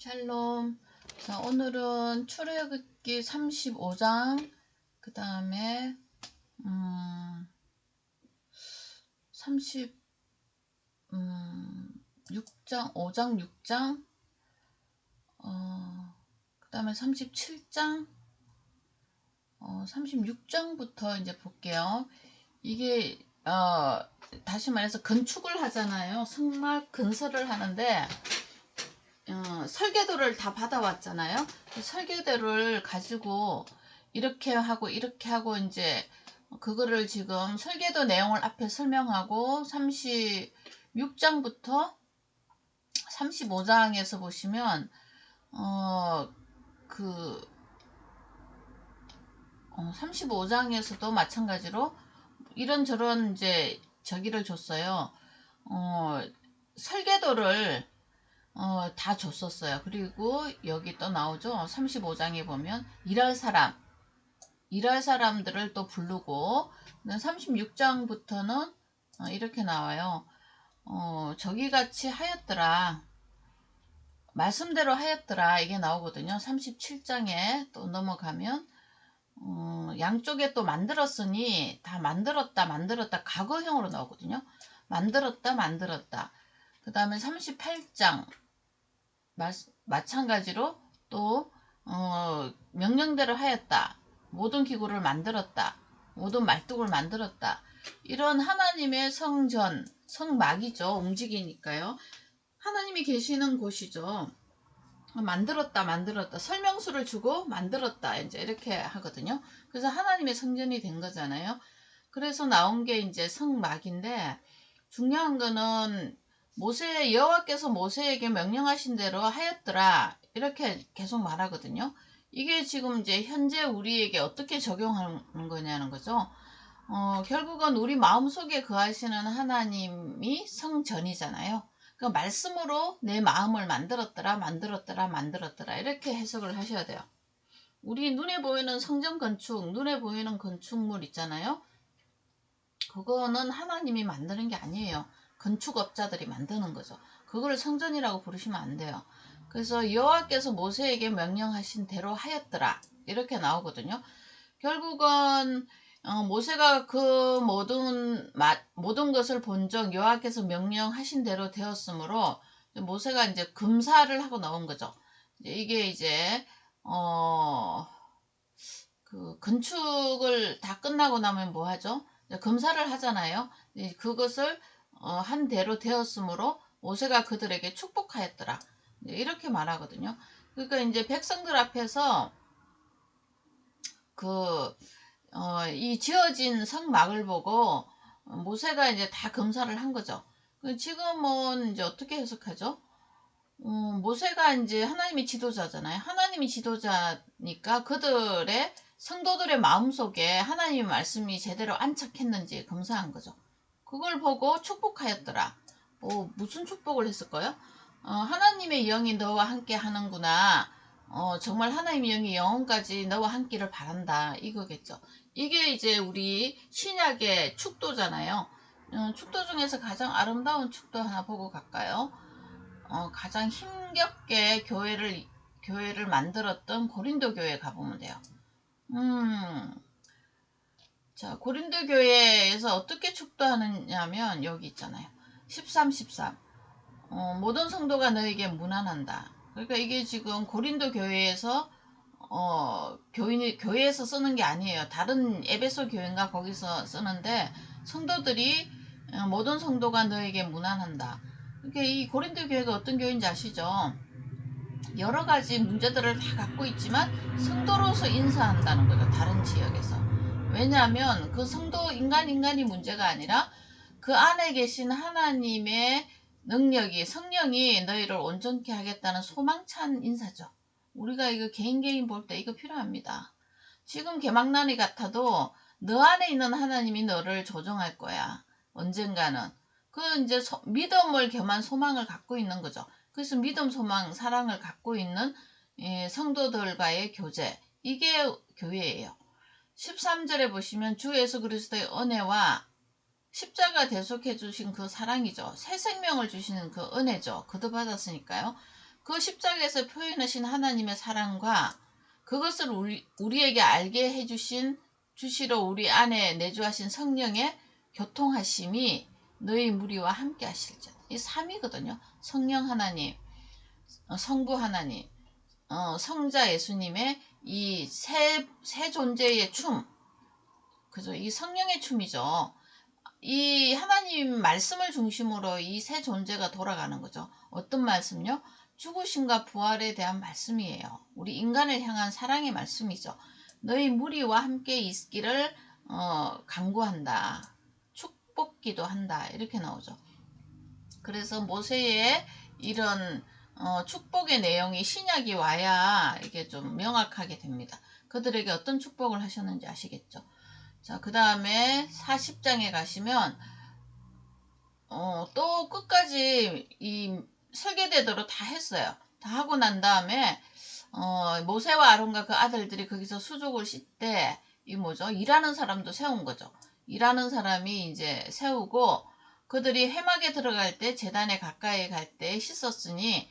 샬롬. 자, 오늘은 출애굽기 35장, 그 다음에 36장, 5장, 6장, 그 다음에 37장, 36장부터 이제 볼게요. 이게 다시 말해서 건축을 하잖아요. 성막 건설을 하는데 설계도를 다 받아왔잖아요. 그 설계도를 가지고 이렇게 하고 이제 그거를 지금 설계도 내용을 앞에 설명하고 36장부터 35장에서 보시면 35장에서도 마찬가지로 이런저런 이제 저기를 줬어요. 설계도를 다 줬었어요. 그리고 여기 또 나오죠. 35장에 보면 일할 사람들을 또 부르고 36장부터는 이렇게 나와요. 저기같이 하였더라. 말씀대로 하였더라. 이게 나오거든요. 37장에 또 넘어가면 양쪽에 또 만들었으니 다 만들었다 과거형으로 나오거든요. 만들었다. 그 다음에 38장 마찬가지로 또 명령대로 하였다. 모든 기구를 만들었다. 모든 말뚝을 만들었다. 이런 하나님의 성전, 성막이죠. 움직이니까요. 하나님이 계시는 곳이죠. 만들었다. 설명수를 주고 만들었다. 이제 이렇게 하거든요. 그래서 하나님의 성전이 된 거잖아요. 그래서 나온 게 이제 성막인데 중요한 거는 여호와께서 모세에게 명령하신 대로 하였더라. 이렇게 계속 말하거든요. 이게 지금 이제 현재 우리에게 어떻게 적용하는 거냐는 거죠. 결국은 우리 마음속에 거하시는 하나님이 성전이잖아요. 그 말씀으로 내 마음을 만들었더라 이렇게 해석을 하셔야 돼요. 우리 눈에 보이는 성전 건축, 눈에 보이는 건축물 있잖아요. 그거는 하나님이 만드는 게 아니에요. 건축업자들이 만드는 거죠. 그걸 성전이라고 부르시면 안 돼요. 그래서 여호와께서 모세에게 명령하신 대로 하였더라. 이렇게 나오거든요. 결국은 모세가 그 모든 것을 본적 여호와께서 명령하신 대로 되었으므로 모세가 이제 금사를 하고 나온 거죠. 이게 이제 그 건축을 다 끝나고 나면 뭐 하죠? 금사를 하잖아요. 그것을 한 대로 되었으므로 모세가 그들에게 축복하였더라. 이렇게 말하거든요. 그러니까 이제 백성들 앞에서 이 지어진 성막을 보고 모세가 이제 다 검사를 한 거죠. 지금은 이제 어떻게 해석하죠? 모세가 이제 하나님의 지도자잖아요. 하나님이 지도자니까 그들의 성도들의 마음속에 하나님의 말씀이 제대로 안착했는지 검사한 거죠. 그걸 보고 축복하였더라. 무슨 축복을 했을까요? 하나님의 영이 너와 함께 하는구나. 정말 하나님의 영이 영혼까지 너와 함께를 바란다. 이거겠죠. 이게 이제 우리 신약의 축도잖아요. 축도 중에서 가장 아름다운 축도 하나 보고 갈까요? 가장 힘겹게 교회를 만들었던 고린도 교회 가보면 돼요. 자, 고린도 교회에서 어떻게 축도하느냐면 여기 있잖아요. 13. 모든 성도가 너에게 문안한다. 그러니까 이게 지금 고린도 교회에서 교회에서 쓰는 게 아니에요. 다른 에베소 교회인가 거기서 쓰는데 성도들이 모든 성도가 너에게 문안한다. 그러니까 이 고린도 교회가 어떤 교회인지 아시죠? 여러 가지 문제들을 다 갖고 있지만 성도로서 인사한다는 거죠. 다른 지역에서. 왜냐하면 그 성도 인간이 문제가 아니라 그 안에 계신 하나님의 능력이 성령이 너희를 온전케 하겠다는 소망찬 인사죠. 우리가 이거 개인 볼 때 이거 필요합니다. 지금 개망난이 같아도 너 안에 있는 하나님이 너를 조정할 거야. 언젠가는. 그 이제 믿음을 겸한 소망을 갖고 있는 거죠. 그래서 믿음, 소망, 사랑을 갖고 있는 성도들과의 교제. 이게 교회예요. 13절에 보시면 주 예수 그리스도의 은혜와 십자가 대속해 주신 그 사랑이죠. 새 생명을 주시는 그 은혜죠. 거듭받았으니까요. 그 십자가에서 표현하신 하나님의 사랑과 그것을 우리에게 알게 주시러 우리 안에 내주하신 성령의 교통하심이 너희 무리와 함께 하실지어다. 이 3이거든요. 성령 하나님, 성부 하나님, 성자 예수님의 이 세 존재의 춤, 그죠? 이 성령의 춤이죠. 이 하나님 말씀을 중심으로 이 세 존재가 돌아가는 거죠. 어떤 말씀요? 죽으심과 부활에 대한 말씀이에요. 우리 인간을 향한 사랑의 말씀이죠. 너희 무리와 함께 있기를 간구한다. 축복기도 한다. 이렇게 나오죠. 그래서 모세의 이런 축복의 내용이 신약이 와야 이게 좀 명확하게 됩니다. 그들에게 어떤 축복을 하셨는지 아시겠죠? 자, 그 다음에 40장에 가시면 또 끝까지 이 설계대로 다 했어요. 다 하고 난 다음에 모세와 아론과 그 아들들이 거기서 수족을 씻되 이 뭐죠? 일하는 사람도 세운 거죠. 일하는 사람이 이제 세우고 그들이 회막에 들어갈 때 제단에 가까이 갈 때 씻었으니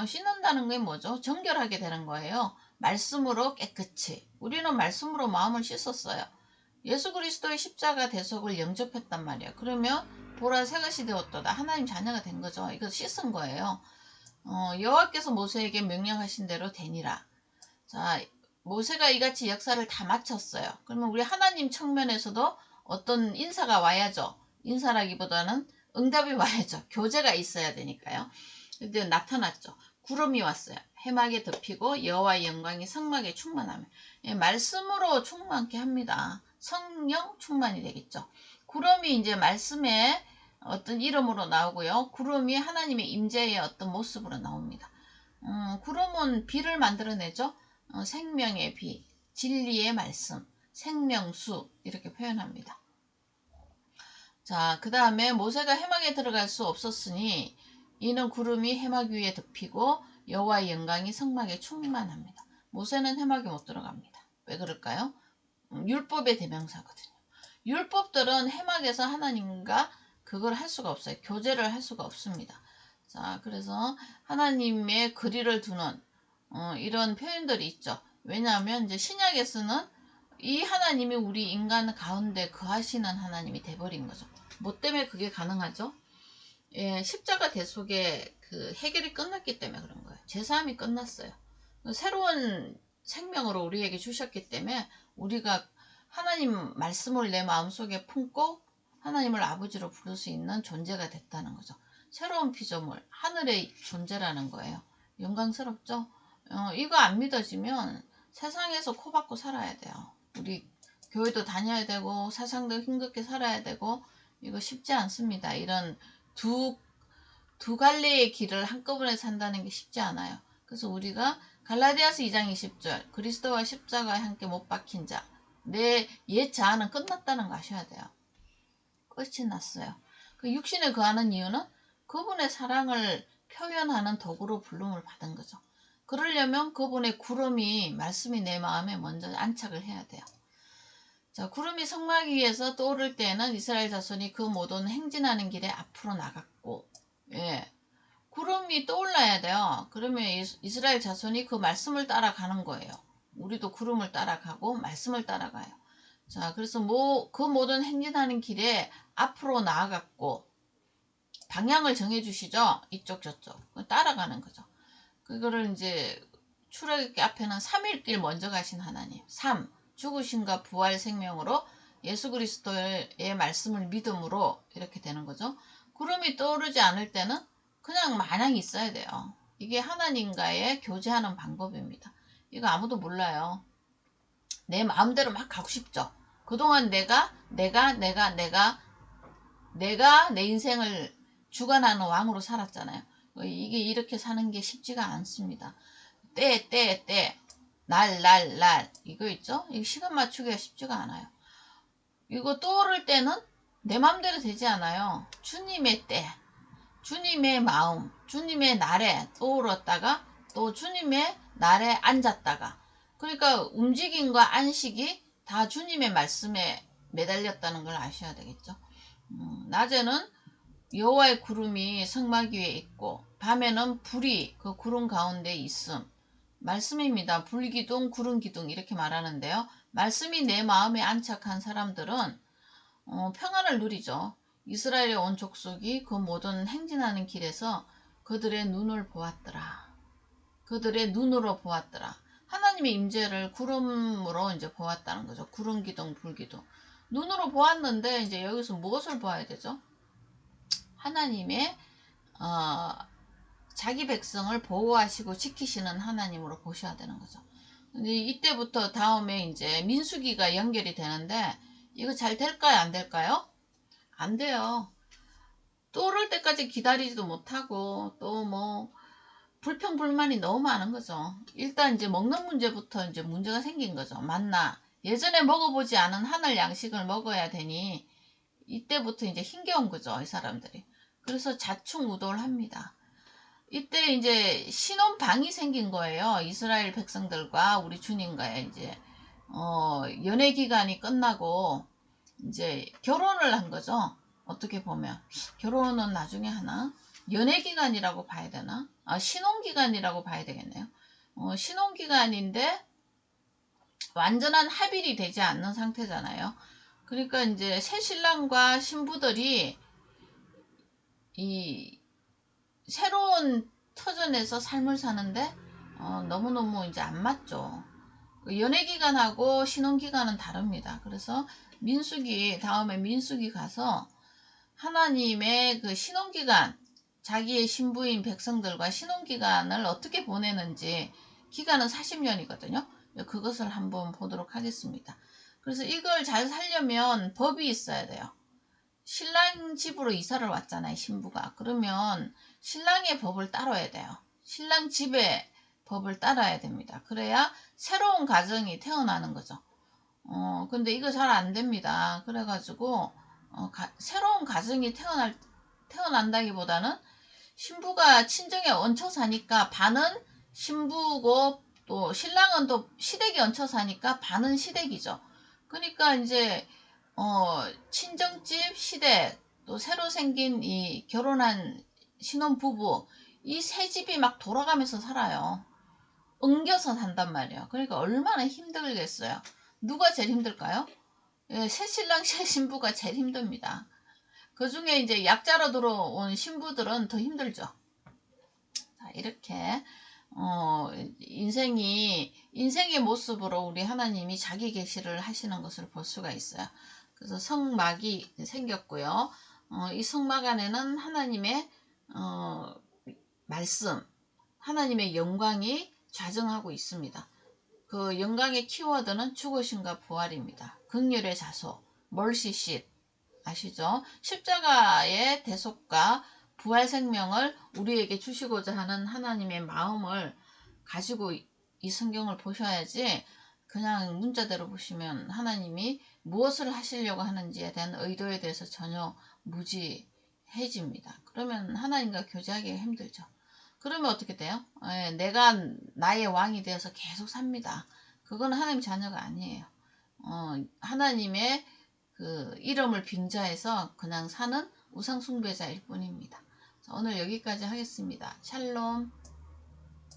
씻는다는 게 뭐죠? 정결하게 되는 거예요. 말씀으로 깨끗이. 우리는 말씀으로 마음을 씻었어요. 예수 그리스도의 십자가 대속을 영접했단 말이에요. 그러면 보라 새것이 되었도다. 하나님 자녀가 된 거죠. 이거 씻은 거예요. 여호와께서 모세에게 명령하신 대로 되니라. 자, 모세가 이같이 역사를 다 마쳤어요. 그러면 우리 하나님 측면에서도 어떤 인사가 와야죠. 인사라기보다는 응답이 와야죠. 교제가 있어야 되니까요. 근데 나타났죠. 구름이 왔어요. 해막에 덮이고 여호와의 영광이 성막에 충만하며 말씀으로 충만케 합니다. 성령 충만이 되겠죠. 구름이 이제 말씀의 어떤 이름으로 나오고요. 구름이 하나님의 임재의 어떤 모습으로 나옵니다. 구름은 비를 만들어내죠. 생명의 비, 진리의 말씀, 생명수 이렇게 표현합니다. 자, 그 다음에 모세가 해막에 들어갈 수 없었으니 이는 구름이 해막 위에 덮이고 여호와의 영광이 성막에 충만합니다. 모세는 해막에 못 들어갑니다. 왜 그럴까요? 율법의 대명사거든요. 율법들은 해막에서 하나님과 그걸 할 수가 없어요. 교제를 할 수가 없습니다. 자, 그래서 하나님의 거리를 두는 이런 표현들이 있죠. 왜냐하면 이제 신약에서는 이 하나님이 우리 인간 가운데 거하시는 하나님이 돼버린 거죠. 뭐 때문에 그게 가능하죠? 예, 십자가 대속의 그 해결이 끝났기 때문에 그런 거예요. 제사함이 끝났어요. 새로운 생명으로 우리에게 주셨기 때문에 우리가 하나님 말씀을 내 마음속에 품고 하나님을 아버지로 부를 수 있는 존재가 됐다는 거죠. 새로운 피조물, 하늘의 존재라는 거예요. 영광스럽죠? 이거 안 믿어지면 세상에서 코박고 살아야 돼요. 우리 교회도 다녀야 되고 세상도 힘겹게 살아야 되고 이거 쉽지 않습니다. 이런 두 갈래의 길을 한꺼번에 산다는 게 쉽지 않아요. 그래서 우리가 갈라디아서 2장 20절 그리스도와 십자가에 함께 못 박힌 자 내 옛 자아는 끝났다는 거 아셔야 돼요. 끝이 났어요. 그 육신에 거하는 이유는 그분의 사랑을 표현하는 도구로 부름을 받은 거죠. 그러려면 그분의 구름이 말씀이 내 마음에 먼저 안착을 해야 돼요. 자, 구름이 성막 위에서 떠오를 때는 이스라엘 자손이 그 모든 행진하는 길에 앞으로 나갔고, 예, 구름이 떠올라야 돼요. 그러면 이스라엘 자손이 그 말씀을 따라가는 거예요. 우리도 구름을 따라가고 말씀을 따라가요. 자, 그래서 그 모든 행진하는 길에 앞으로 나아갔고 방향을 정해주시죠. 이쪽 저쪽 따라가는 거죠. 그거를 이제 출애굽기 앞에는 3일길 먼저 가신 하나님, 3 죽으심과 부활 생명으로 예수 그리스도의 말씀을 믿음으로 이렇게 되는 거죠. 구름이 떠오르지 않을 때는 그냥 마냥 있어야 돼요. 이게 하나님과의 교제하는 방법입니다. 이거 아무도 몰라요. 내 마음대로 막 가고 싶죠. 그동안 내가 내 인생을 주관하는 왕으로 살았잖아요. 이게 이렇게 사는 게 쉽지가 않습니다. 때, 날 이거 있죠? 이거 시간 맞추기가 쉽지가 않아요. 이거 떠오를 때는 내 마음대로 되지 않아요. 주님의 때, 주님의 마음, 주님의 날에 떠올랐다가 또 주님의 날에 앉았다가 그러니까 움직임과 안식이 다 주님의 말씀에 매달렸다는 걸 아셔야 되겠죠. 낮에는 여호와의 구름이 성막 위에 있고 밤에는 불이 그 구름 가운데 있음. 말씀입니다. 불기둥, 구름기둥 이렇게 말하는데요. 말씀이 내 마음에 안착한 사람들은 평안을 누리죠. 이스라엘의 온 족속이 그 모든 행진하는 길에서 그들의 눈을 보았더라. 그들의 눈으로 보았더라. 하나님의 임재를 구름으로 이제 보았다는 거죠. 구름기둥, 불기둥. 눈으로 보았는데 이제 여기서 무엇을 보아야 되죠? 하나님의 자기 백성을 보호하시고 지키시는 하나님으로 보셔야 되는 거죠. 근데 이때부터 다음에 이제 민수기가 연결이 되는데 이거 잘 될까요? 안 될까요? 안 돼요. 또 오를 때까지 기다리지도 못하고 또 뭐 불평불만이 너무 많은 거죠. 일단 이제 먹는 문제부터 이제 문제가 생긴 거죠. 맞나? 예전에 먹어보지 않은 하늘 양식을 먹어야 되니 이때부터 이제 힘겨운 거죠. 이 사람들이. 그래서 자충우돌합니다. 이때 이제 신혼방이 생긴 거예요. 이스라엘 백성들과 우리 주님과의 이제 연애 기간이 끝나고 이제 결혼을 한 거죠. 어떻게 보면 결혼은 나중에 하나? 연애 기간이라고 봐야 되나? 신혼 기간이라고 봐야 되겠네요. 신혼 기간인데 완전한 합일이 되지 않는 상태잖아요. 그러니까 이제 새 신랑과 신부들이 이 새로운 터전에서 삶을 사는데 너무너무 이제 안 맞죠. 연애 기간하고 신혼 기간은 다릅니다. 그래서 민수기 다음에 민수기 가서 하나님의 그 신혼 기간 자기의 신부인 백성들과 신혼 기간을 어떻게 보내는지 기간은 40년이거든요. 그것을 한번 보도록 하겠습니다. 그래서 이걸 잘 살려면 법이 있어야 돼요. 신랑 집으로 이사를 왔잖아요. 신부가. 그러면 신랑의 법을 따라야 돼요. 신랑 집의 법을 따라야 됩니다. 그래야 새로운 가정이 태어나는 거죠. 근데 이거 잘 안 됩니다. 그래가지고 새로운 가정이 태어난다기보다는 신부가 친정에 얹혀 사니까 반은 신부고 또 신랑은 또 시댁에 얹혀 사니까 반은 시댁이죠. 그러니까 이제 친정집, 시댁, 또 새로 생긴 이 결혼한 신혼부부, 이 세 집이 막 돌아가면서 살아요. 엉겨서 산단 말이에요. 그러니까 얼마나 힘들겠어요. 누가 제일 힘들까요? 예, 새 신랑, 새 신부가 제일 힘듭니다. 그 중에 이제 약자로 들어온 신부들은 더 힘들죠. 자, 이렇게, 인생의 모습으로 우리 하나님이 자기 계시를 하시는 것을 볼 수가 있어요. 그래서 성막이 생겼고요. 이 성막 안에는 하나님의 말씀, 하나님의 영광이 좌정하고 있습니다. 그 영광의 키워드는 죽으심과 부활입니다. 긍휼의 자소, 멀시쉿 아시죠? 십자가의 대속과 부활 생명을 우리에게 주시고자 하는 하나님의 마음을 가지고 이 성경을 보셔야지 그냥 문자대로 보시면 하나님이 무엇을 하시려고 하는지에 대한 의도에 대해서 전혀 무지해집니다. 그러면 하나님과 교제하기가 힘들죠. 그러면 어떻게 돼요? 내가 나의 왕이 되어서 계속 삽니다. 그건 하나님 자녀가 아니에요. 하나님의 그 이름을 빙자해서 그냥 사는 우상 숭배자일 뿐입니다. 오늘 여기까지 하겠습니다. 샬롬.